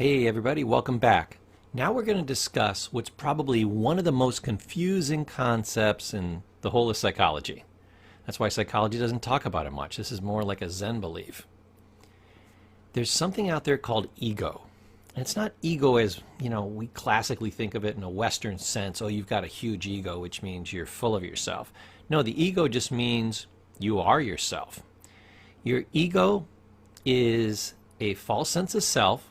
Hey everybody, welcome back. Now we're going to discuss what's probably one of the most confusing concepts in the whole of psychology. That's why psychology doesn't talk about it much. This is more like a Zen belief. There's something out there called ego. And it's not ego as, we classically think of it in a Western sense. Oh, you've got a huge ego, which means you're full of yourself. No, the ego just means you are yourself. Your ego is a false sense of self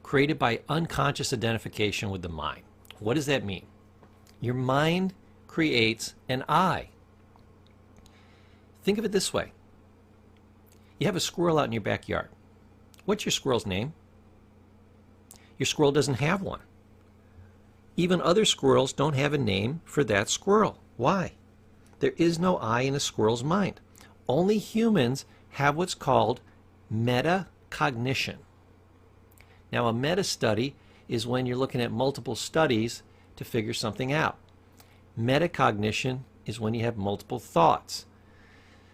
created by unconscious identification with the mind. What does that mean? Your mind creates an I. Think of it this way. You have a squirrel out in your backyard. What's your squirrel's name? Your squirrel doesn't have one. Even other squirrels don't have a name for that squirrel. Why? There is no I in a squirrel's mind. Only humans have what's called metacognition. Now, a meta-study is when you're looking at multiple studies to figure something out. Metacognition is when you have multiple thoughts.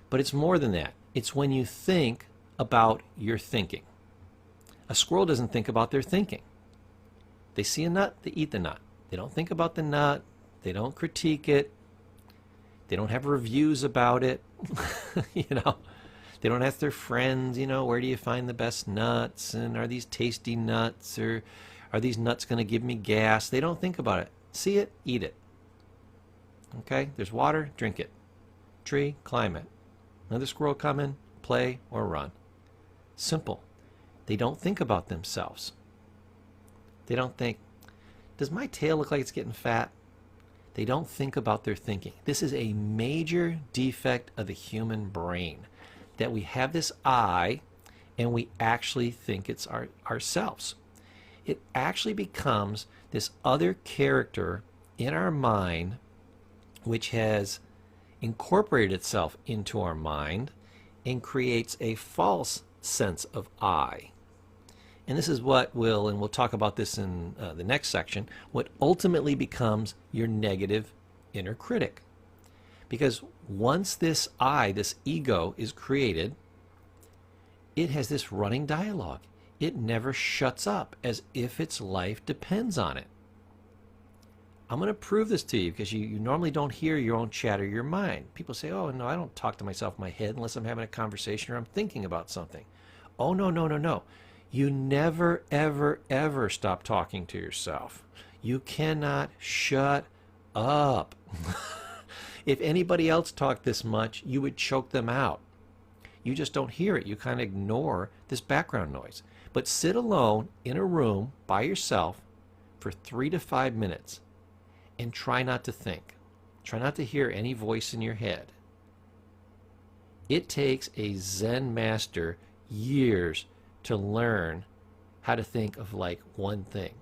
But it's more than that. It's when you think about your thinking. A squirrel doesn't think about their thinking. They see a nut, they eat the nut. They don't think about the nut. They don't critique it. They don't have reviews about it. They don't ask their friends, where do you find the best nuts? And are these tasty nuts? Or are these nuts going to give me gas? They don't think about it. See it, eat it. Okay? There's water, drink it. Tree, climb it. Another squirrel come in, play or run. Simple. They don't think about themselves. They don't think, does my tail look like it's getting fat? They don't think about their thinking. This is a major defect of the human brain. That we have this I and we actually think it's ourselves. It actually becomes this other character in our mind which has incorporated itself into our mind and creates a false sense of I. And this is what will, and we'll talk about this in the next section, what ultimately becomes your negative inner critic. Because once this I, this ego, is created, it has this running dialogue. It never shuts up as if its life depends on it. I'm going to prove this to you because you normally don't hear your own chatter, your mind. People say, oh, no, I don't talk to myself in my head unless I'm having a conversation or I'm thinking about something. Oh, no, no, no, no. You never, ever, ever stop talking to yourself. You cannot shut up. If anybody else talked this much, you would choke them out. You just don't hear it. You kind of ignore this background noise. But sit alone in a room by yourself for 3 to 5 minutes and try not to think. Try not to hear any voice in your head. It takes a Zen master years to learn how to think of like one thing.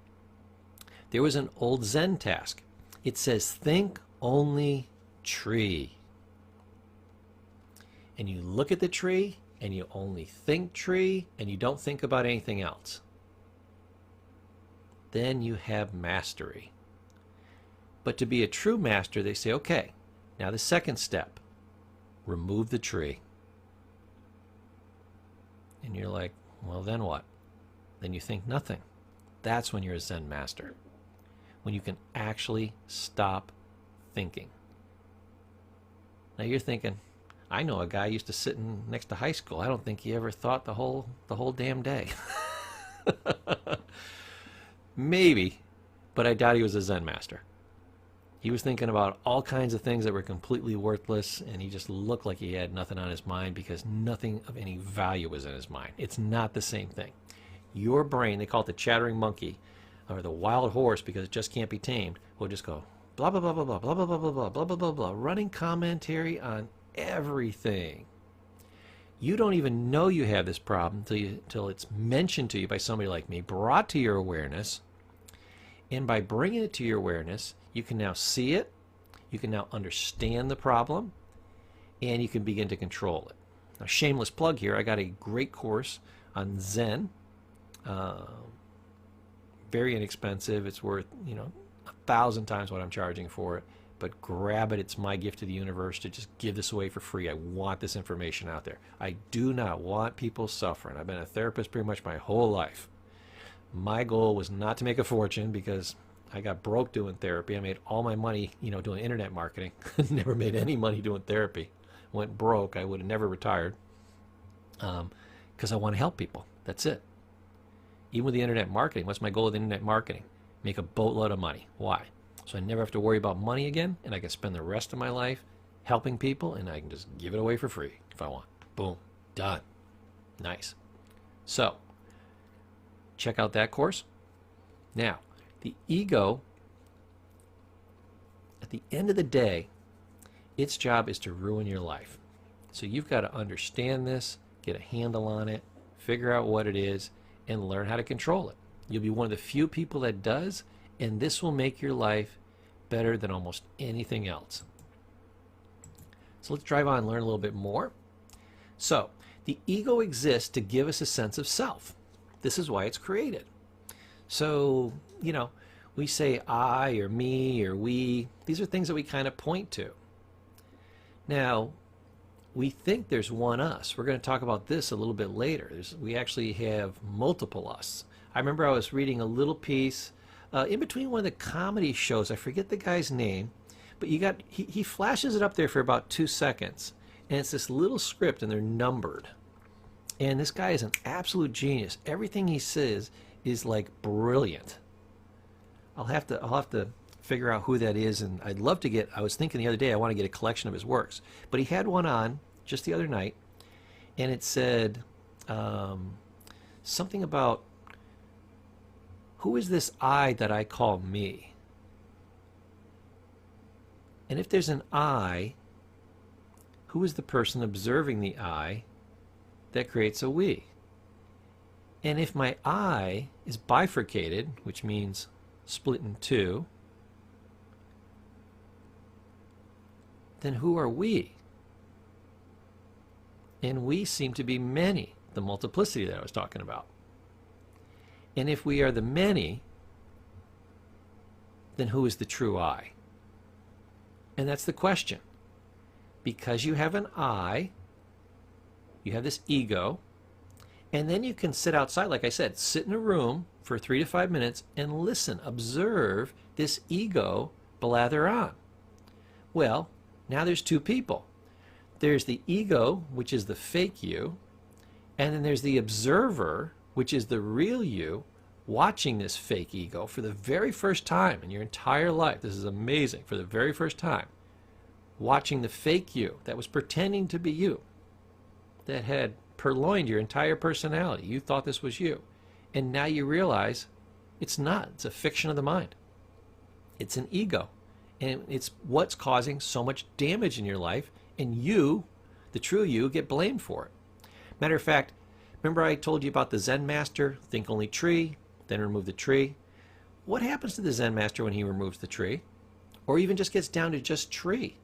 There was an old Zen task. It says, think only tree. And you look at the tree and you only think tree and you don't think about anything else. Then you have mastery. But to be a true master, they say, okay, now the second step, remove the tree. And you're like, well, then what? Then you think nothing. That's when you're a Zen master. When you can actually stop thinking. Now you're thinking, I know a guy used to sit next to high school. I don't think he ever thought the whole damn day. Maybe, but I doubt he was a Zen master. He was thinking about all kinds of things that were completely worthless, and he just looked like he had nothing on his mind because nothing of any value was in his mind. It's not the same thing. Your brain, they call it the chattering monkey, or the wild horse because it just can't be tamed, will just go blah, blah, blah, blah, blah, blah, blah, blah, blah, blah, blah, blah, blah, blah, running commentary on everything. You don't even know you have this problem till it's mentioned to you by somebody like me, brought to your awareness, and by bringing it to your awareness, you can now see it, you can now understand the problem, and you can begin to control it. Now, shameless plug here, I got a great course on Zen. Very inexpensive. It's worth, 1,000 times what I'm charging for it. But grab it. It's my gift to the universe to just give this away for free. I want this information out there. I do not want people suffering. I've been a therapist pretty much my whole life. My goal was not to make a fortune because I got broke doing therapy. I made all my money, doing internet marketing. Never made any money doing therapy. Went broke. I would have never retired because I want to help people. That's it. Even with the internet marketing, what's my goal with internet marketing? Make a boatload of money. Why? So I never have to worry about money again, and I can spend the rest of my life helping people, and I can just give it away for free if I want. Boom. Done. Nice. So, check out that course. Now, the ego, at the end of the day, its job is to ruin your life. So you've got to understand this, get a handle on it, figure out what it is, and learn how to control it. You'll be one of the few people that does, and this will make your life better than almost anything else. So let's drive on and learn a little bit more. So, the ego exists to give us a sense of self. This is why it's created. So, we say I or me or we. These are things that we kind of point to. Now, we think there's one us. We're going to talk about this a little bit later. We actually have multiple us. I remember I was reading a little piece in between one of the comedy shows. I forget the guy's name, but he flashes it up there for about 2 seconds, and it's this little script, and they're numbered. And this guy is an absolute genius. Everything he says is like brilliant. I'll have to figure out who that is, and I'd love to I was thinking the other day I want to get a collection of his works. But he had one on just the other night, and it said something about, who is this I that I call me? And if there's an I, who is the person observing the I that creates a we? And if my I is bifurcated, which means split in two, then who are we? And we seem to be many, the multiplicity that I was talking about. And if we are the many, then who is the true I? And that's the question. Because you have an I, you have this ego, and then you can sit outside, like I said, sit in a room for 3 to 5 minutes and listen, observe this ego blather on. Well, now there's two people. There's the ego, which is the fake you, and then there's the observer, which is the real you, watching this fake ego for the very first time in your entire life. This is amazing. For the very first time, watching the fake you that was pretending to be you, that had purloined your entire personality. You thought this was you. And now you realize it's not. It's a fiction of the mind. It's an ego. And it's what's causing so much damage in your life. And you, the true you, get blamed for it. Matter of fact, remember I told you about the Zen master, think only tree, then remove the tree. What happens to the Zen master when he removes the tree? Or even just gets down to just tree?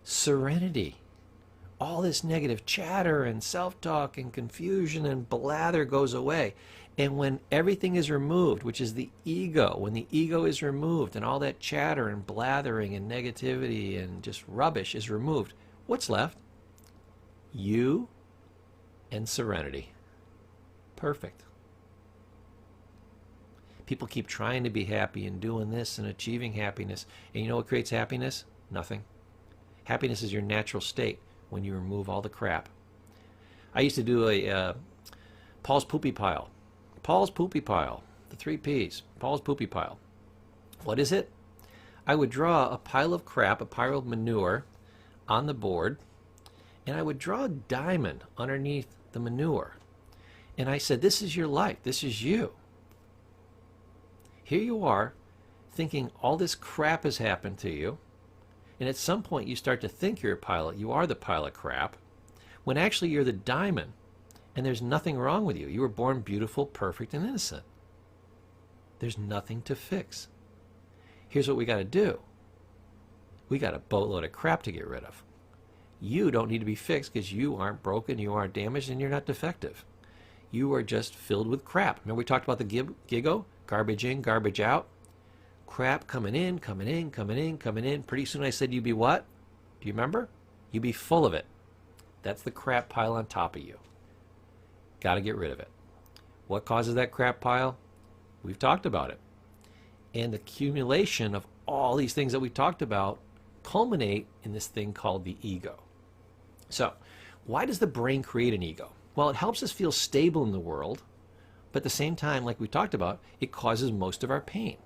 Serenity. All this negative chatter and self-talk and confusion and blather goes away. And when everything is removed, which is the ego, when the ego is removed and all that chatter and blathering and negativity and just rubbish is removed, what's left? You and serenity. Perfect. People keep trying to be happy and doing this and achieving happiness. And you know what creates happiness? Nothing. Happiness is your natural state when you remove all the crap. I used to do a Paul's Poopy Pile. Paul's Poopy Pile. The 3 Ps. Paul's Poopy Pile. What is it? I would draw a pile of crap, a pile of manure on the board, and I would draw a diamond underneath the manure. And I said, this is your life. This is you. Here you are thinking all this crap has happened to you. And at some point you start to think you're a pilot. You are the pile of crap. When actually you're the diamond. And there's nothing wrong with you. You were born beautiful, perfect, and innocent. There's nothing to fix. Here's what we got to do. We got a boatload of crap to get rid of. You don't need to be fixed because you aren't broken, you aren't damaged, and you're not defective. You are just filled with crap. Remember we talked about the GIGO? Garbage in, garbage out. Crap coming in, coming in, coming in, coming in. Pretty soon I said you'd be what? Do you remember? You'd be full of it. That's the crap pile on top of you. Got to get rid of it. What causes that crap pile? We've talked about it. And the accumulation of all these things that we talked about culminate in this thing called the ego. So, why does the brain create an ego? Well, it helps us feel stable in the world, but at the same time, like we talked about, it causes most of our pain.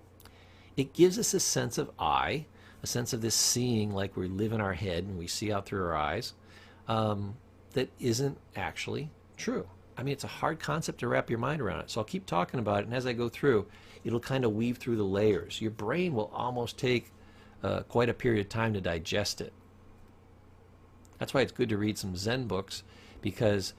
It gives us a sense of I, a sense of this seeing like we live in our head and we see out through our eyes, that isn't actually true. I mean, it's a hard concept to wrap your mind around it. So I'll keep talking about it, and as I go through, it'll kind of weave through the layers. Your brain will almost take quite a period of time to digest it. That's why it's good to read some Zen books, because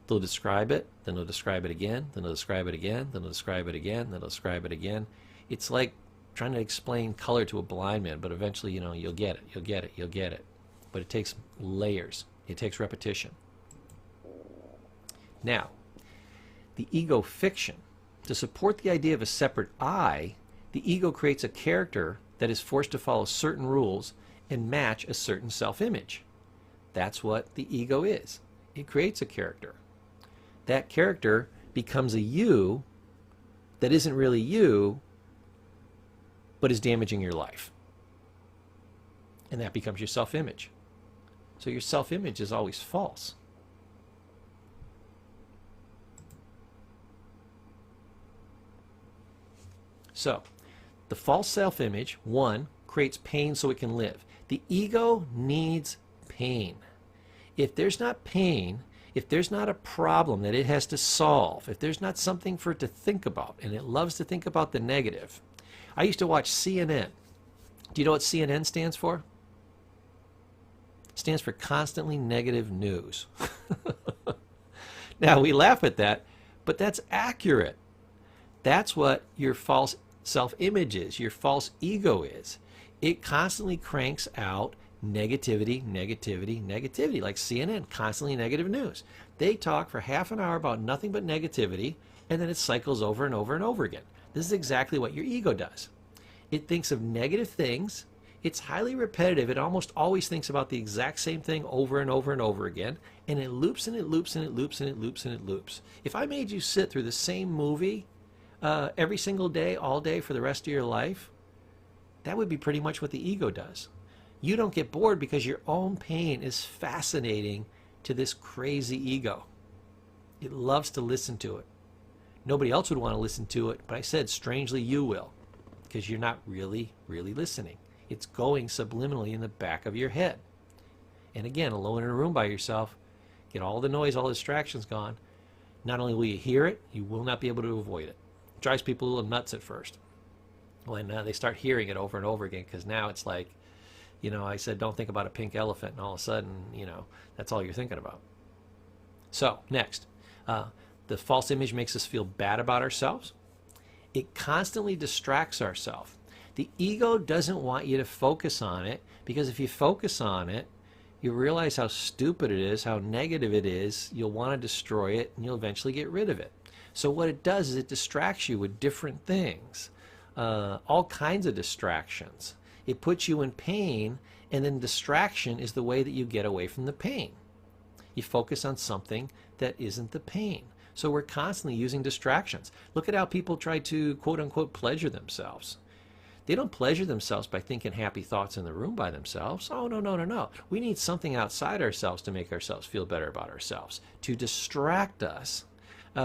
they'll describe it, then they'll describe it again, then they'll describe it again, then they'll describe it again, then they'll describe it again. It's like trying to explain color to a blind man, but eventually, you'll get it, you'll get it, you'll get it. But it takes layers. It takes repetition. Now, the ego fiction. To support the idea of a separate I, the ego creates a character that is forced to follow certain rules and match a certain self-image. That's what the ego is. It creates a character. That character becomes a you that isn't really you, but is damaging your life. And that becomes your self-image. So your self-image is always false. So, the false self-image, one, creates pain so it can live. The ego needs pain. If there's not pain, if there's not a problem that it has to solve, if there's not something for it to think about, and it loves to think about the negative. I used to watch CNN. Do you know what CNN stands for? It stands for constantly negative news. Now, we laugh at that, but that's accurate. That's what your false self-image is, your false ego is. It constantly cranks out negativity, negativity, negativity, like CNN, constantly negative news. They talk for half an hour about nothing but negativity, and then it cycles over and over and over again. This is exactly what your ego does. It thinks of negative things. It's highly repetitive. It almost always thinks about the exact same thing over and over and over again, and it loops and it loops and it loops and it loops and it loops. If I made you sit through the same movie every single day, all day for the rest of your life, that would be pretty much what the ego does. You don't get bored because your own pain is fascinating to this crazy ego. It loves to listen to it. Nobody else would want to listen to it, but I said, strangely, you will, because you're not really listening. It's going subliminally in the back of your head. And again, alone in a room by yourself, get all the noise, all the distractions gone. Not only will you hear it, you will not be able to avoid it. It drives people a little nuts at first when they start hearing it over and over again, because now it's like, I said, don't think about a pink elephant, and all of a sudden, that's all you're thinking about. So, next, the false image makes us feel bad about ourselves. It constantly distracts ourselves. The ego doesn't want you to focus on it, because if you focus on it, you realize how stupid it is, how negative it is, you'll want to destroy it, and you'll eventually get rid of it. So what it does is it distracts you with different things, all kinds of distractions. It puts you in pain, and then distraction is the way that you get away from the pain. You focus on something that isn't the pain. So we're constantly using distractions. Look at how people try to, quote unquote, pleasure themselves. They don't pleasure themselves by thinking happy thoughts in the room by themselves. Oh, no, no, no, no. We need something outside ourselves to make ourselves feel better about ourselves, to distract us.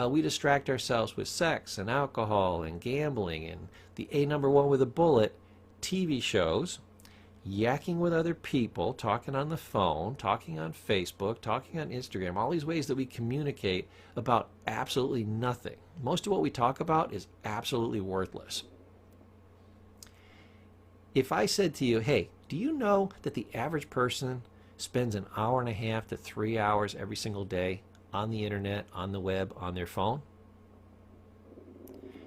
We distract ourselves with sex and alcohol and gambling and the number one with a bullet, TV shows, yakking with other people, talking on the phone, talking on Facebook, talking on Instagram, all these ways that we communicate about absolutely nothing. Most of what we talk about is absolutely worthless. If I said to you, hey, do you know that the average person spends an hour and a half to 3 hours every single day on the internet, on the web, on their phone?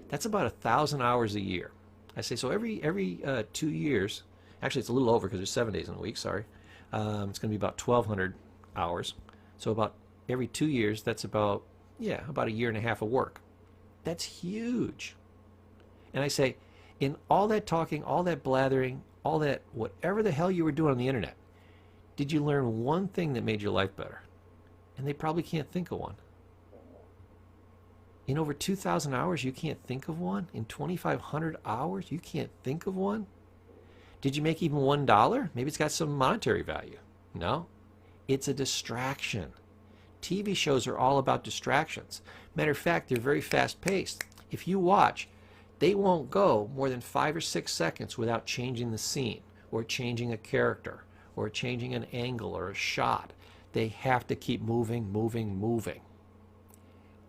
That's about 1,000 hours a year. I say, so every 2 years, actually it's a little over because there's 7 days in a week, sorry. It's going to be about 1,200 hours. So about every 2 years, that's about a year and a half of work. That's huge. And I say, in all that talking, all that blathering, all that whatever the hell you were doing on the internet, did you learn one thing that made your life better? And they probably can't think of one. In over 2,000 hours, you can't think of one? In 2,500 hours, you can't think of one? Did you make even $1? Maybe it's got some monetary value. No, it's a distraction. TV shows are all about distractions. Matter of fact, they're very fast paced. If you watch, they won't go more than 5 or 6 seconds without changing the scene or changing a character or changing an angle or a shot. They have to keep moving, moving, moving.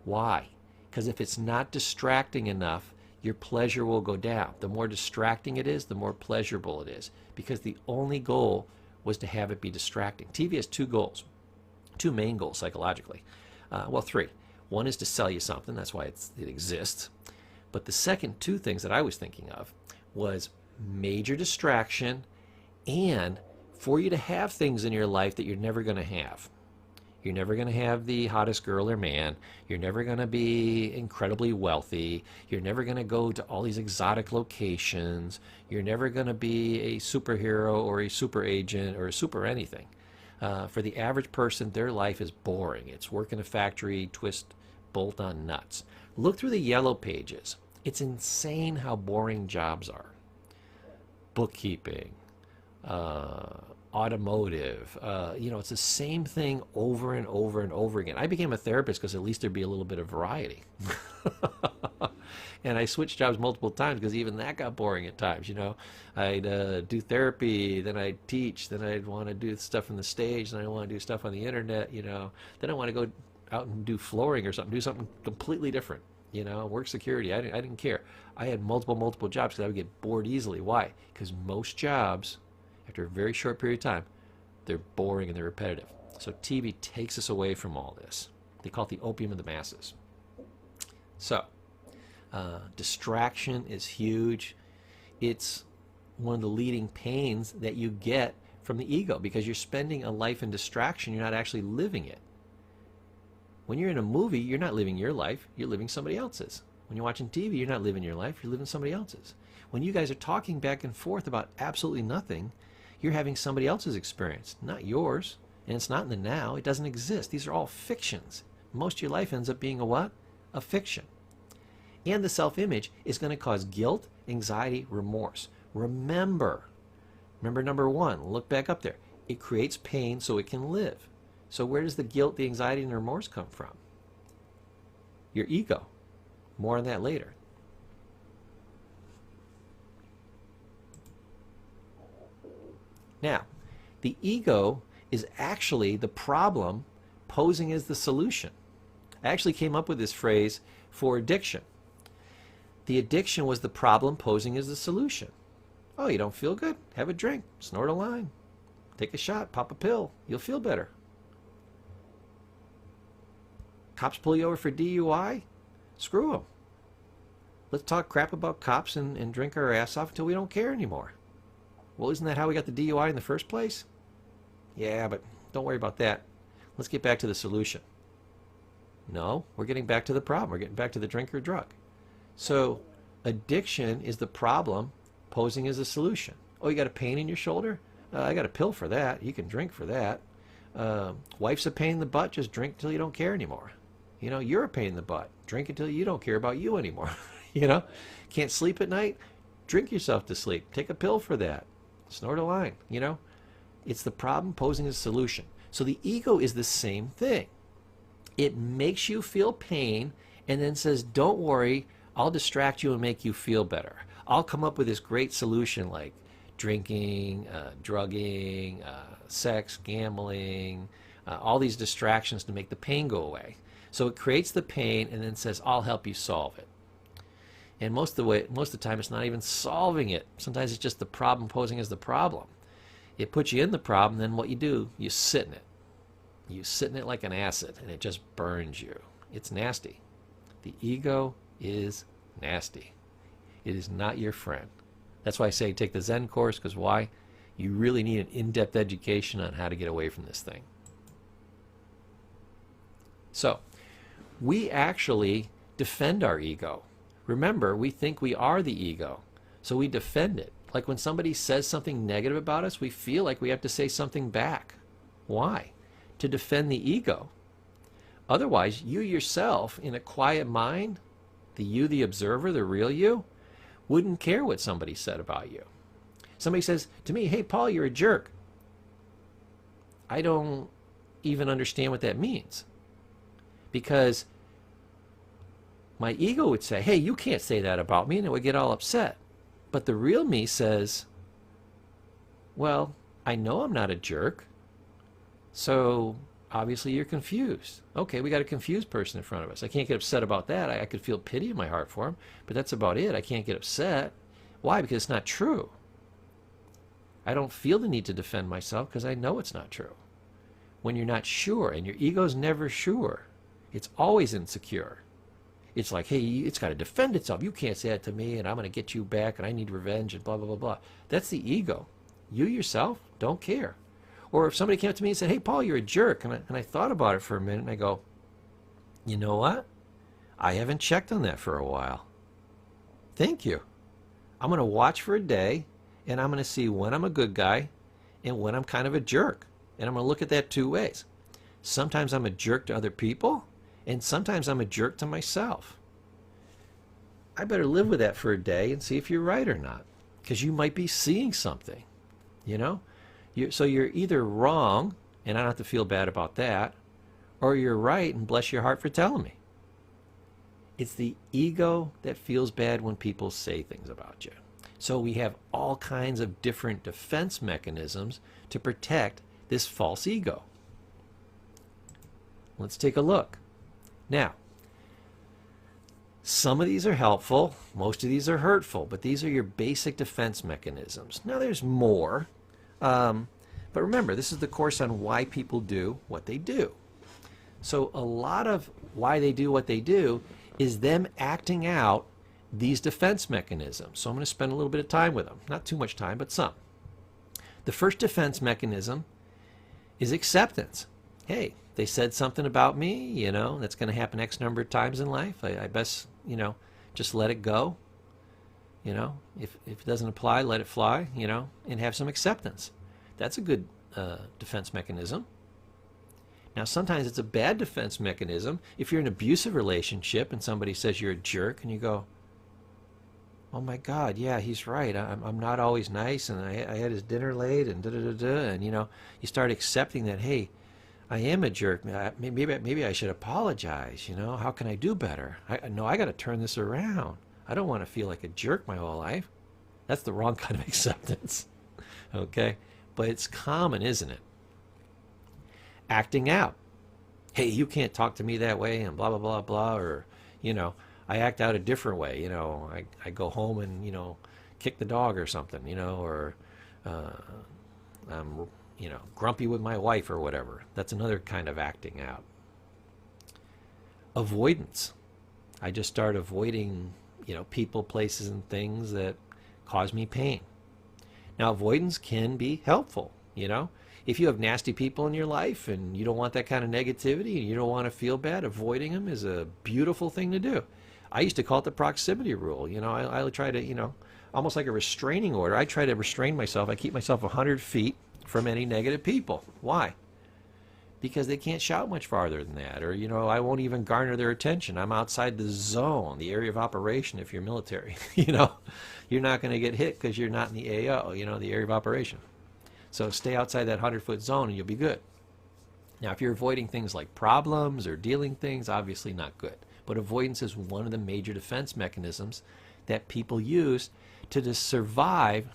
Why? Because if it's not distracting enough, your pleasure will go down. The more distracting it is, the more pleasurable it is, because the only goal was to have it be distracting. TV has two goals, two main goals psychologically. Well, three. One is to sell you something. That's why it exists. But the second two things that I was thinking of was major distraction and for you to have things in your life that you're never going to have. You're never going to have the hottest girl or man. You're never going to be incredibly wealthy. You're never going to go to all these exotic locations. You're never going to be a superhero or a super agent or a super anything. For the average person, their life is boring. It's work in a factory, twist, bolt on nuts. Look through the yellow pages. It's insane how boring jobs are. Bookkeeping, automotive, it's the same thing over and over and over again. I became a therapist because at least there'd be a little bit of variety. And I switched jobs multiple times because even that got boring at times. I'd do therapy, then I'd teach, then I'd want to do stuff on the stage, then I want to do stuff on the internet, then I want to go out and do flooring or something, do something completely different, work security. I didn't care. I had multiple jobs because I would get bored easily. Why? Because most jobs, after a very short period of time, they're boring and they're repetitive. So TV takes us away from all this. They call it the opium of the masses. So, distraction is huge. It's one of the leading pains that you get from the ego because you're spending a life in distraction. You're not actually living it. When you're in a movie, you're not living your life. You're living somebody else's. When you're watching TV, you're not living your life. You're living somebody else's. When you guys are talking back and forth about absolutely nothing, you're having somebody else's experience, not yours. And it's not in the now. It doesn't exist. These are all fictions. Most of your life ends up being a what? A fiction. And the self-image is going to cause guilt, anxiety, remorse. Remember number one, look back up there. It creates pain so it can live. So where does the guilt, the anxiety, and the remorse come from? Your ego. More on that later. Now, the ego is actually the problem posing as the solution. I actually came up with this phrase for addiction. The addiction was the problem posing as the solution. Oh, you don't feel good? Have a drink, snort a line, take a shot, pop a pill. You'll feel better. Cops pull you over for DUI? Screw them. Let's talk crap about cops and drink our ass off until we don't care anymore. Well, isn't that how we got the DUI in the first place? Yeah, but don't worry about that. Let's get back to the solution. No, we're getting back to the problem. We're getting back to the drink or drug. So addiction is the problem posing as a solution. Oh, you got a pain in your shoulder? I got a pill for that. You can drink for that. Wife's a pain in the butt? Just drink till you don't care anymore. You're a pain in the butt. Drink until you don't care about you anymore. Can't sleep at night? Drink yourself to sleep. Take a pill for that. Snort a line. It's the problem posing a solution. So the ego is the same thing. It makes you feel pain and then says, don't worry, I'll distract you and make you feel better. I'll come up with this great solution like drinking, drugging, sex, gambling, all these distractions to make the pain go away. So it creates the pain and then says, I'll help you solve it. And most of the time it's not even solving it. Sometimes it's just the problem posing as the problem. It puts you in the problem, then what you do, you sit in it. You sit in it like an acid and it just burns you. It's nasty. The ego is nasty. It is not your friend. That's why I say take the Zen course, because why? You really need an in-depth education on how to get away from this thing. So, we actually defend our ego. Remember, we think we are the ego, so we defend it. Like when somebody says something negative about us, we feel like we have to say something back. Why? To defend the ego. Otherwise, you yourself, in a quiet mind, the you, the observer, the real you, wouldn't care what somebody said about you. Somebody says to me, hey, Paul, you're a jerk. I don't even understand what that means. Because my ego would say, hey, you can't say that about me, and it would get all upset. But the real me says, well, I know I'm not a jerk, so obviously you're confused. Okay, we got a confused person in front of us. I can't get upset about that. I could feel pity in my heart for him, but that's about it. I can't get upset. Why? Because it's not true. I don't feel the need to defend myself because I know it's not true. When you're not sure, and your ego's never sure, it's always insecure. It's like, hey, it's got to defend itself. You can't say that to me, and I'm going to get you back, and I need revenge, and blah, blah, blah, blah. That's the ego. You yourself don't care. Or if somebody came up to me and said, hey, Paul, you're a jerk, and I thought about it for a minute, and I go, you know what? I haven't checked on that for a while. Thank you. I'm going to watch for a day, and I'm going to see when I'm a good guy and when I'm kind of a jerk. And I'm going to look at that two ways. Sometimes I'm a jerk to other people, and sometimes I'm a jerk to myself. I better live with that for a day and see if you're right or not, because you might be seeing something, you know? So you're either wrong, and I don't have to feel bad about that, or you're right, and bless your heart for telling me. It's the ego that feels bad when people say things about you. So we have all kinds of different defense mechanisms to protect this false ego. Let's take a look. Now, some of these are helpful, most of these are hurtful, but these are your basic defense mechanisms. Now there's more, but remember, this is the course on why people do what they do. So a lot of why they do what they do is them acting out these defense mechanisms. So I'm going to spend a little bit of time with them. Not too much time, but some. The first defense mechanism is acceptance. Hey, they said something about me, you know, that's going to happen X number of times in life. I best, you know, just let it go. You know, if it doesn't apply, let it fly, you know, and have some acceptance. That's a good defense mechanism. Now, sometimes it's a bad defense mechanism if you're in an abusive relationship and somebody says you're a jerk and you go, oh my God, yeah, he's right. I'm not always nice, and I had his dinner late, and da-da-da-da, and you know, you start accepting that, hey, I am a jerk. Maybe I should apologize, you know? How can I do better? I got to turn this around. I don't want to feel like a jerk my whole life. That's the wrong kind of acceptance, okay? But it's common, isn't it? Acting out. Hey, you can't talk to me that way, and blah, blah, blah, blah, or, you know, I act out a different way, you know, I go home and, you know, kick the dog or something, you know, or I'm, you know, grumpy with my wife or whatever. That's another kind of acting out. Avoidance. I just start avoiding, you know, people, places, and things that cause me pain. Now, avoidance can be helpful, you know. If you have nasty people in your life and you don't want that kind of negativity and you don't want to feel bad, avoiding them is a beautiful thing to do. I used to call it the proximity rule. You know, I try to, you know, almost like a restraining order. I try to restrain myself. I keep myself 100 feet from any negative people. Why? Because they can't shout much farther than that. Or, you know, I won't even garner their attention. I'm outside the zone, the area of operation if you're military. You know, you're not going to get hit because you're not in the AO, you know, the area of operation. So stay outside that 100-foot zone and you'll be good. Now, if you're avoiding things like problems or dealing things, obviously not good. But avoidance is one of the major defense mechanisms that people use to just survive,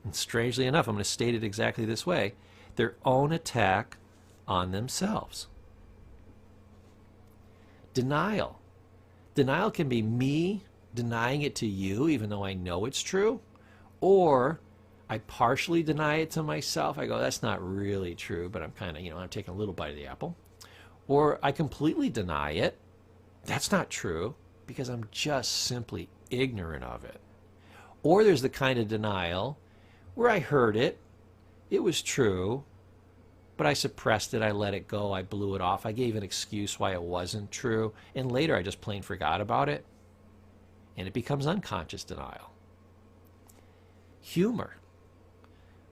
and strangely enough, I'm going to state it exactly this way, their own attack on themselves. Denial. Denial can be me denying it to you, even though I know it's true, or I partially deny it to myself. I go, that's not really true, but I'm kind of, you know, I'm taking a little bite of the apple. Or I completely deny it. That's not true because I'm just simply ignorant of it. Or there's the kind of denial where I heard it, it was true, but I suppressed it, I let it go, I blew it off, I gave an excuse why it wasn't true, and later I just plain forgot about it, and it becomes unconscious denial. Humor.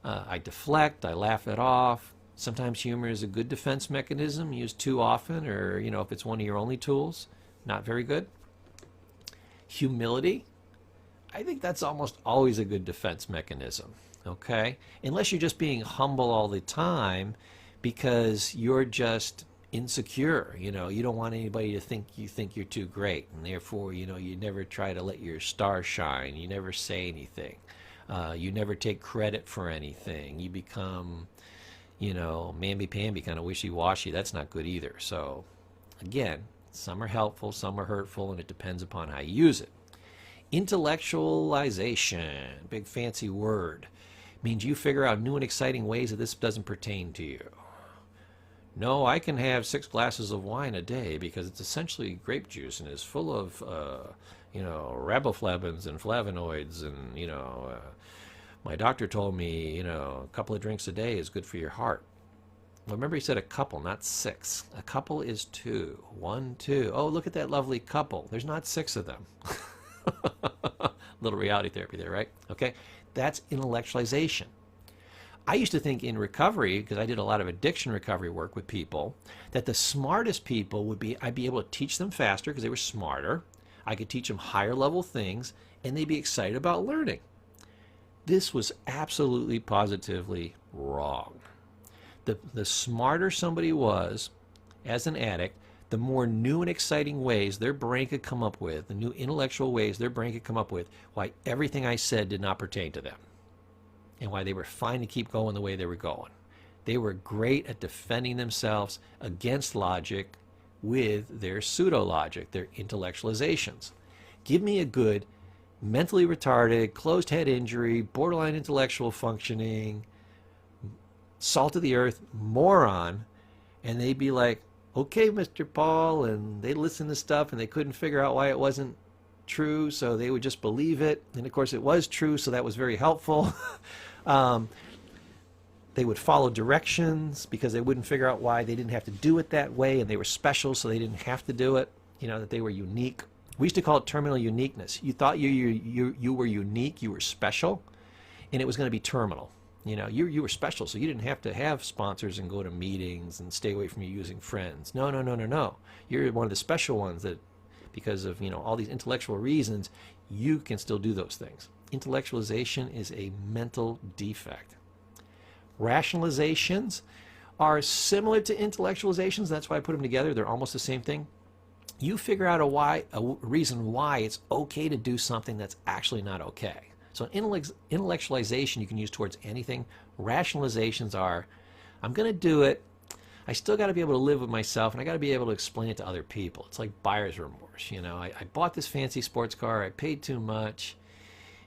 I deflect, I laugh it off, Sometimes humor is a good defense mechanism used too often, or, if it's one of your only tools, not very good. Humility, I think that's almost always a good defense mechanism, okay? Unless you're just being humble all the time because you're just insecure, you don't want anybody to think you're too great, and therefore, you never try to let your star shine, you never say anything, you never take credit for anything, you become mamby-pamby, kind of wishy-washy. That's not good either. So again, some are helpful, some are hurtful, and it depends upon how you use it. Intellectualization, big fancy word, means you figure out new and exciting ways that this doesn't pertain to you. No, I can have 6 glasses of wine a day because it's essentially grape juice and is full of riboflavins and flavonoids, and my doctor told me, a couple of drinks a day is good for your heart. Well, remember he said a couple, not 6. A couple is 2. 1, 2. Oh, look at that lovely couple. There's not 6 of them. Little reality therapy there, right? Okay, that's intellectualization. I used to think in recovery, because I did a lot of addiction recovery work with people, that the smartest people I'd be able to teach them faster because they were smarter. I could teach them higher level things, and they'd be excited about learning. This was absolutely positively wrong. The smarter somebody was as an addict, the more new and exciting ways their brain could come up with, the new intellectual ways their brain could come up with, why everything I said did not pertain to them, and why they were fine to keep going the way they were going. They were great at defending themselves against logic with their pseudo-logic, their intellectualizations. Give me a good mentally retarded, closed head injury, borderline intellectual functioning, salt of the earth moron, and they'd be like, okay, Mr. Paul, and they'd listen to stuff and they couldn't figure out why it wasn't true, so they would just believe it. And of course it was true, so that was very helpful. They would follow directions because they wouldn't figure out why they didn't have to do it that way, and they were special, so they didn't have to do it, that they were unique. We used to call it terminal uniqueness. You thought you were unique, you were special, and it was going to be terminal. You were special, so you didn't have to have sponsors and go to meetings and stay away from you using friends. No. You're one of the special ones that, because of all these intellectual reasons, you can still do those things. Intellectualization is a mental defect. Rationalizations are similar to intellectualizations. That's why I put them together. They're almost the same thing. You figure out a reason why it's okay to do something that's actually not okay. So intellectualization you can use towards anything. Rationalizations are, I'm going to do it. I still got to be able to live with myself, and I got to be able to explain it to other people. It's like buyer's remorse. I bought this fancy sports car. I paid too much.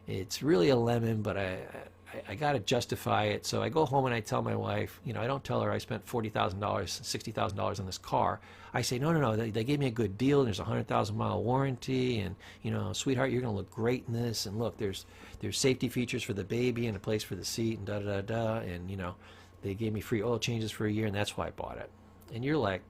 It's really a lemon, but I got to justify it. So I go home and I tell my wife, I don't tell her I spent $40,000, $60,000 on this car. I say, no, they gave me a good deal, and there's a 100,000-mile warranty, and, sweetheart, you're going to look great in this, and look, there's safety features for the baby and a place for the seat, and da-da-da-da, and, they gave me free oil changes for a year, and that's why I bought it. And you're like,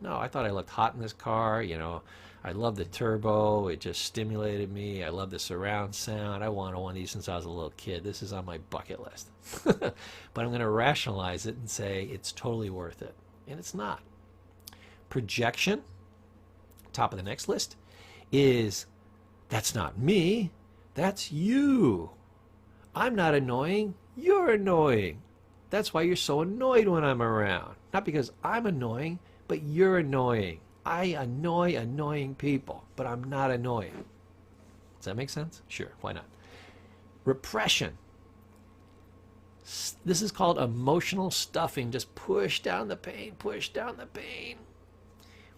no, I thought I looked hot in this car, I love the turbo, it just stimulated me, I love the surround sound, I wanted one of these since I was a little kid, this is on my bucket list. But I'm going to rationalize it and say it's totally worth it, and it's not. Projection, top of the next list, is that's not me, that's you. I'm not annoying, you're annoying. That's why you're so annoyed when I'm around. Not because I'm annoying, but you're annoying. I annoy annoying people, but I'm not annoying. Does that make sense? Sure, why not? Repression. This is called emotional stuffing. Just push down the pain, push down the pain.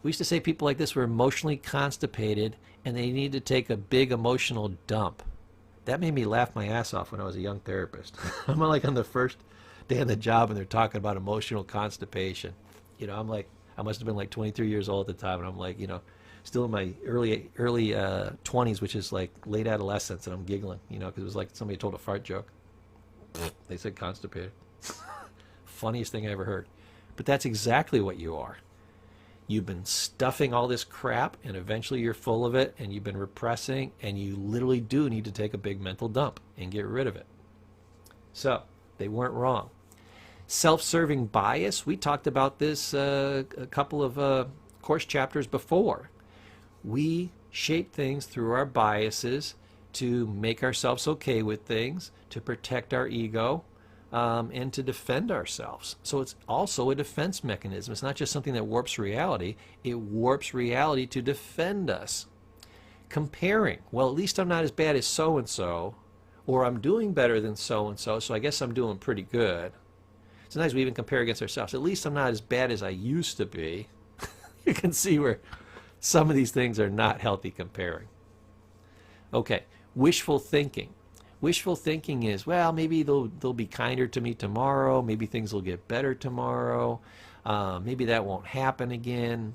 We used to say people like this were emotionally constipated and they need to take a big emotional dump. That made me laugh my ass off when I was a young therapist. I'm like on the first day on the job and they're talking about emotional constipation. I'm like, I must have been like 23 years old at the time, and I'm like, still in my early 20s, which is like late adolescence, and I'm giggling, because it was like somebody told a fart joke. They said constipated. Funniest thing I ever heard. But that's exactly what you are. You've been stuffing all this crap, and eventually you're full of it, and you've been repressing, and you literally do need to take a big mental dump and get rid of it. So, they weren't wrong. Self-serving bias, we talked about this a couple of course chapters before. We shape things through our biases to make ourselves okay with things, to protect our ego, and to defend ourselves. So it's also a defense mechanism. It's not just something that warps reality, it warps reality to defend us. Comparing, well, at least I'm not as bad as so-and-so, or I'm doing better than so-and-so, so I guess I'm doing pretty good. Sometimes we even compare against ourselves. At least I'm not as bad as I used to be. You can see where some of these things are not healthy comparing. Okay, wishful thinking. Wishful thinking is, well, maybe they'll be kinder to me tomorrow. Maybe things will get better tomorrow. Maybe that won't happen again.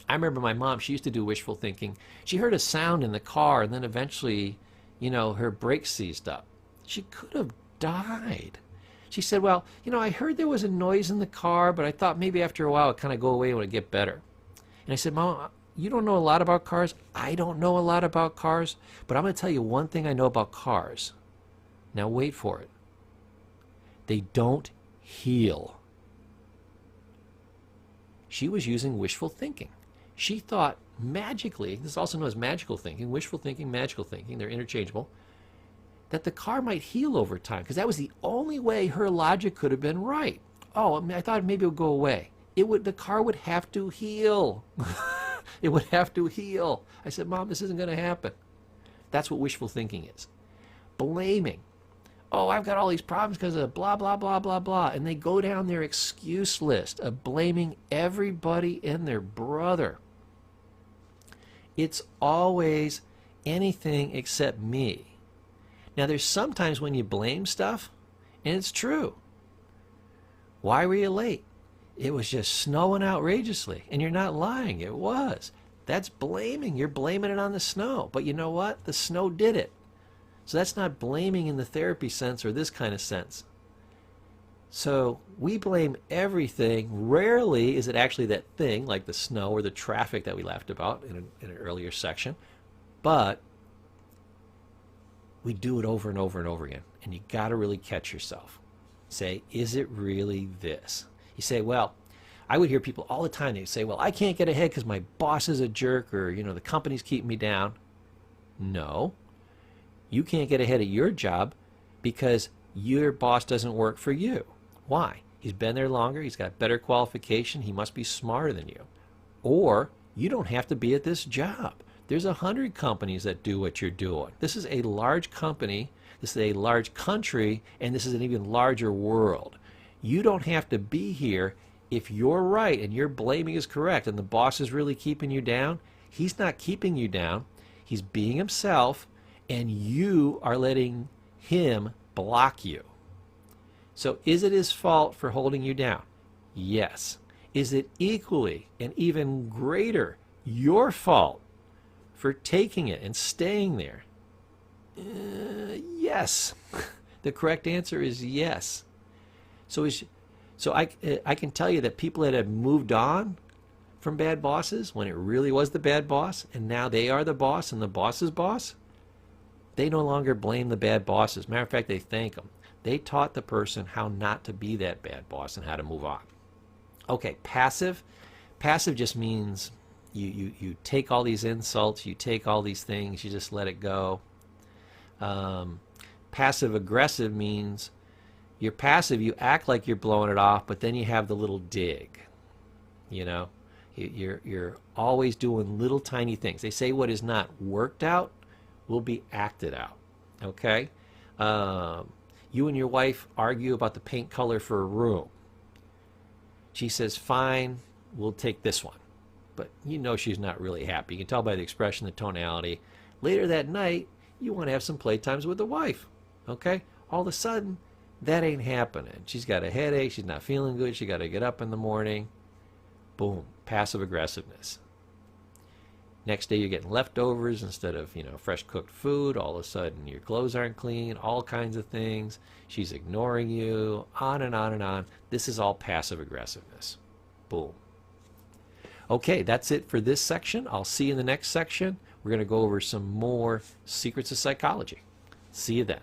I remember my mom, she used to do wishful thinking. She heard a sound in the car, and then eventually, her brakes seized up. She could have died. She said, well, I heard there was a noise in the car, but I thought maybe after a while it'd kind of go away and it'd get better. And I said, Mom, you don't know a lot about cars. I don't know a lot about cars, but I'm going to tell you one thing I know about cars. Now wait for it. They don't heal. She was using wishful thinking. She thought magically, this is also known as magical thinking, wishful thinking, magical thinking, they're interchangeable, that the car might heal over time, because that was the only way her logic could have been right. Oh, I thought maybe it would go away. The car would have to heal. It would have to heal. I said, Mom, this isn't going to happen. That's what wishful thinking is. Blaming. Oh, I've got all these problems because of blah, blah, blah, blah, blah. And they go down their excuse list of blaming everybody and their brother. It's always anything except me. Now, there's sometimes when you blame stuff, and it's true. Why were you late? It was just snowing outrageously, and you're not lying. It was. That's blaming. You're blaming it on the snow. But you know what? The snow did it. So that's not blaming in the therapy sense or this kind of sense. So we blame everything. Rarely is it actually that thing, like the snow or the traffic that we laughed about in an earlier section. But we do it over and over and over again. And you got to really catch yourself. Say, is it really this? You say, well, I would hear people all the time, they say, well, I can't get ahead because my boss is a jerk, or, the company's keeping me down. No. You can't get ahead at your job because your boss doesn't work for you. Why? He's been there longer, he's got better qualification, he must be smarter than you. Or you don't have to be at this job. There's 100 companies that do what you're doing. This is a large company, this is a large country, and this is an even larger world. You don't have to be here. If you're right and your blaming is correct and the boss is really keeping you down, he's not keeping you down. He's being himself, and you are letting him block you. So is it his fault for holding you down? Yes. Is it equally and even greater your fault for taking it and staying there? Yes. The correct answer is yes. So I can tell you that people that have moved on from bad bosses, when it really was the bad boss, and now they are the boss and the boss's boss, they no longer blame the bad bosses. Matter of fact, they thank them. They taught the person how not to be that bad boss and how to move on. Okay, passive. Passive just means you take all these insults, you take all these things, you just let it go. Passive aggressive means you're passive, you act like you're blowing it off, but then you have the little dig. You're always doing little tiny things. They say what is not worked out will be acted out. Okay? You and your wife argue about the paint color for a room. She says, fine, we'll take this one. But she's not really happy. You can tell by the expression, the tonality. Later that night, you want to have some playtimes with the wife. Okay? All of a sudden, that ain't happening. She's got a headache. She's not feeling good. She got to get up in the morning. Boom. Passive aggressiveness. Next day you're getting leftovers instead of, fresh cooked food. All of a sudden your clothes aren't clean. All kinds of things. She's ignoring you. On and on and on. This is all passive aggressiveness. Boom. Okay, that's it for this section. I'll see you in the next section. We're going to go over some more secrets of psychology. See you then.